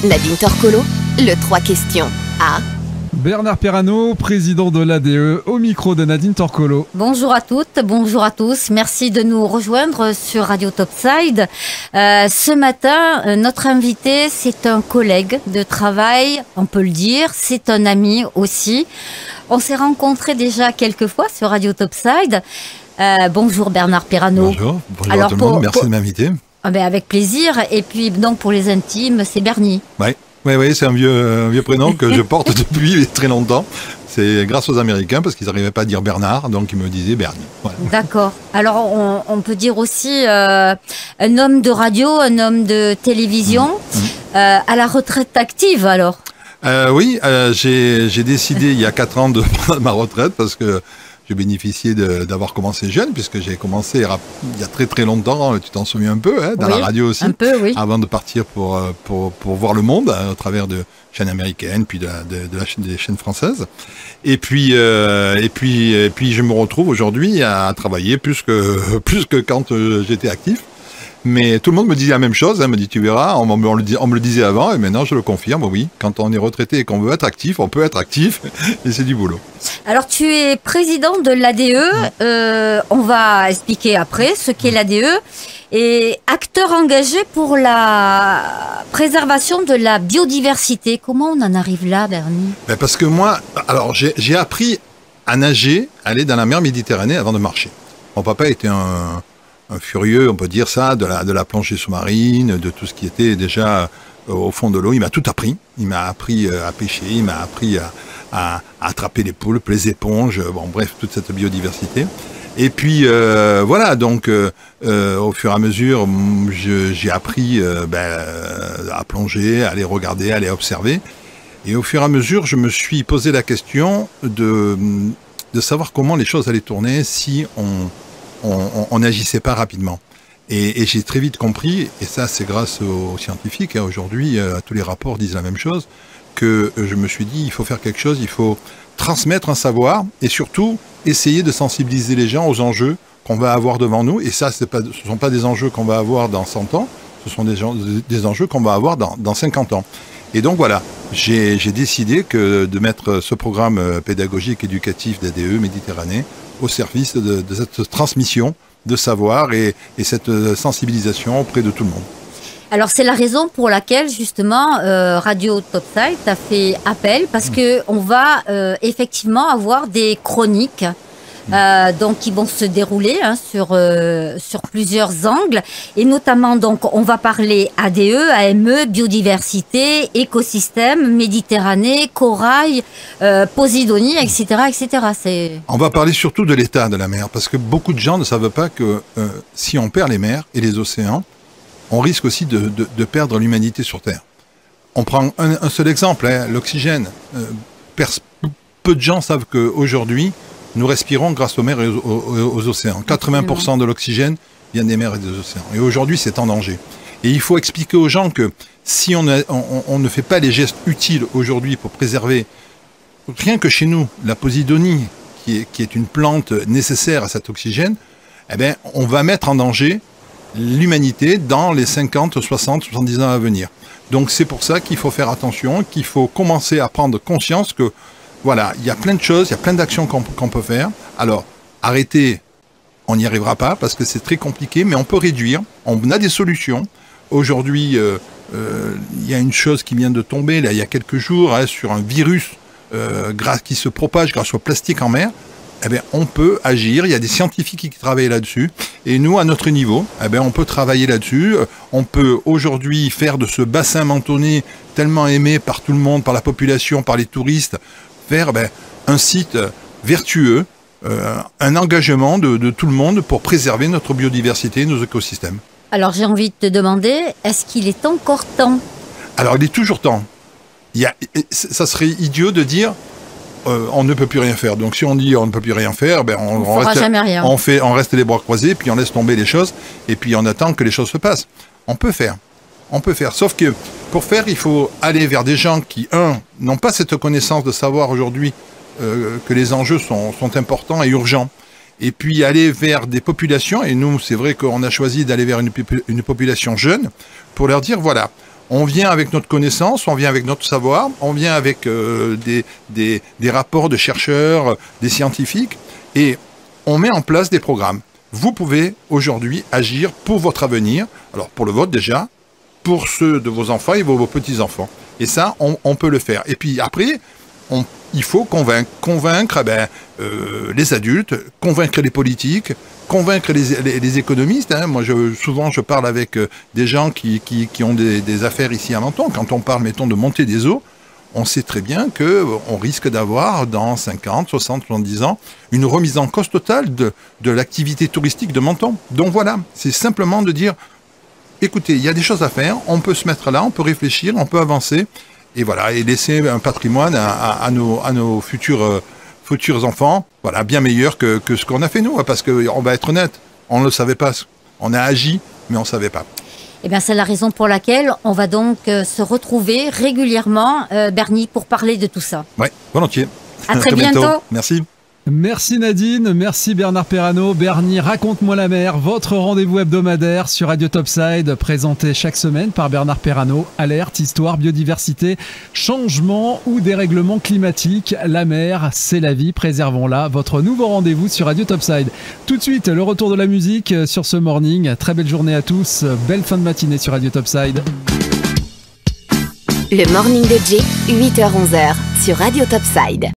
Nadine Torcolo, le 3 questions. A. Bernard Perrano, président de l'ADE, au micro de Nadine Torcolo. Bonjour à toutes, bonjour à tous. Merci de nous rejoindre sur Radio Topside. Ce matin, notre invité, c'est un collègue de travail, on peut le dire. C'est un ami aussi. On s'est rencontrés déjà quelques fois sur Radio Topside. Bonjour Bernard Perrano. Bonjour, bonjour à tout le monde, merci de m'inviter. Avec plaisir. Et puis donc pour les intimes, c'est Bernie. Oui, c'est un vieux prénom que je porte depuis très longtemps. C'est grâce aux Américains parce qu'ils n'arrivaient pas à dire Bernard, donc ils me disaient Bernie. Voilà. D'accord. Alors on peut dire aussi un homme de radio, un homme de télévision, à la retraite active alors. Oui, j'ai décidé il y a 4 ans de prendre ma retraite parce que j'ai bénéficié d'avoir commencé jeune, puisque j'ai commencé il y a très longtemps, tu t'en souviens un peu, dans la radio aussi, un peu, oui. Avant de partir pour voir le monde, au travers de chaînes américaines, puis des chaînes françaises. Et puis je me retrouve aujourd'hui à travailler plus que quand j'étais actif. Mais tout le monde me disait la même chose, me dit tu verras, on me le disait avant et maintenant je le confirme, oui, quand on est retraité et qu'on veut être actif, on peut être actif et c'est du boulot. Alors tu es président de l'ADE, on va expliquer après ce qu'est l'ADE, et acteur engagé pour la préservation de la biodiversité. Comment on en arrive là, Bernie? Parce que moi, alors j'ai appris à nager, à aller dans la mer Méditerranée avant de marcher. Mon papa était un furieux, on peut dire ça, de la plongée sous-marine, de tout ce qui était déjà au fond de l'eau. Il m'a tout appris. Il m'a appris à pêcher, il m'a appris à attraper les poulpes, les éponges, bon bref, toute cette biodiversité. Et puis voilà, donc au fur et à mesure, j'ai appris à plonger, à aller regarder, à aller observer. Et au fur et à mesure, je me suis posé la question de savoir comment les choses allaient tourner si on n'agissait pas rapidement. Et j'ai très vite compris, et ça c'est grâce aux scientifiques, aujourd'hui tous les rapports disent la même chose, que je me suis dit il faut faire quelque chose, il faut transmettre un savoir et surtout essayer de sensibiliser les gens aux enjeux qu'on va avoir devant nous. Et ça, ce ne sont pas des enjeux qu'on va avoir dans 100 ans, ce sont des enjeux qu'on va avoir dans 50 ans. Et donc voilà, j'ai décidé de mettre ce programme pédagogique éducatif d'ADE Méditerranée au service de cette transmission de savoir et cette sensibilisation auprès de tout le monde. Alors c'est la raison pour laquelle justement Radio Topside a fait appel, parce que on va effectivement avoir des chroniques donc qui vont se dérouler sur plusieurs angles, et notamment donc on va parler ADE, AME, biodiversité, écosystème, Méditerranée, corail, Posidonie, etc., etc. On va parler surtout de l'état de la mer, parce que beaucoup de gens ne savent pas que si on perd les mers et les océans, on risque aussi de perdre l'humanité sur Terre. On prend un seul exemple, l'oxygène. Peu de gens savent qu'aujourd'hui, nous respirons grâce aux mers et aux océans. 80% de l'oxygène vient des mers et des océans. Et aujourd'hui, c'est en danger. Et il faut expliquer aux gens que si on ne fait pas les gestes utiles aujourd'hui pour préserver, rien que chez nous, la Posidonie, qui est une plante nécessaire à cet oxygène, on va mettre en danger l'humanité dans les 50, 60, 70 ans à venir. Donc c'est pour ça qu'il faut faire attention, qu'il faut commencer à prendre conscience que voilà, il y a plein de choses, il y a plein d'actions qu'on peut faire. Alors, arrêter, on n'y arrivera pas parce que c'est très compliqué, mais on peut réduire, on a des solutions. Aujourd'hui, il y a une chose qui vient de tomber, là, il y a quelques jours, sur un virus qui se propage grâce au plastique en mer. On peut agir, il y a des scientifiques qui travaillent là-dessus, et nous, à notre niveau, on peut travailler là-dessus. On peut aujourd'hui faire de ce bassin mentonné tellement aimé par tout le monde, par la population, par les touristes, faire un site vertueux, un engagement de tout le monde pour préserver notre biodiversité et nos écosystèmes. Alors j'ai envie de te demander, est-ce qu'il est encore temps? Alors il est toujours temps. Ça serait idiot de dire on ne peut plus rien faire. Donc si on dit on ne peut plus rien faire, on reste, jamais rien. On reste les bras croisés, puis on laisse tomber les choses, et puis on attend que les choses se passent. On peut faire. Sauf que pour faire, il faut aller vers des gens qui, n'ont pas cette connaissance de savoir aujourd'hui que les enjeux sont importants et urgents. Et puis aller vers des populations, et nous, c'est vrai qu'on a choisi d'aller vers une population jeune, pour leur dire, voilà, On vient avec notre connaissance, on vient avec notre savoir, on vient avec des rapports de chercheurs, des scientifiques, et on met en place des programmes. Vous pouvez aujourd'hui agir pour votre avenir, alors pour le vôtre déjà, pour ceux de vos enfants et vos petits-enfants. Et ça, on peut le faire. Et puis après, il faut convaincre les adultes, convaincre les politiques, convaincre les économistes. Hein. Moi, souvent, je parle avec des gens qui ont des affaires ici à Menton. Quand on parle, mettons, de montée des eaux, on sait très bien qu'on risque d'avoir, dans 50, 60, 70 ans, une remise en cause totale de l'activité touristique de Menton. Donc voilà, c'est simplement de dire, écoutez, il y a des choses à faire, on peut se mettre là, on peut réfléchir, on peut avancer, et voilà, et laisser un patrimoine à nos futurs enfants, voilà, bien meilleur que ce qu'on a fait nous, parce qu'on va être honnête, on ne le savait pas, on a agi, mais on ne savait pas. Eh bien, c'est la raison pour laquelle on va donc se retrouver régulièrement, Bernie, pour parler de tout ça. Oui, volontiers. À très bientôt. Merci. Merci Nadine, merci Bernard Perrano. Bernie, raconte-moi la mer, votre rendez-vous hebdomadaire sur Radio Topside, présenté chaque semaine par Bernard Perrano. Alerte, histoire, biodiversité, changement ou dérèglement climatique. La mer, c'est la vie, préservons-la. Votre nouveau rendez-vous sur Radio Topside. Tout de suite, le retour de la musique sur ce morning. Très belle journée à tous, belle fin de matinée sur Radio Topside. Le morning de Jay, 8h-11h sur Radio Topside.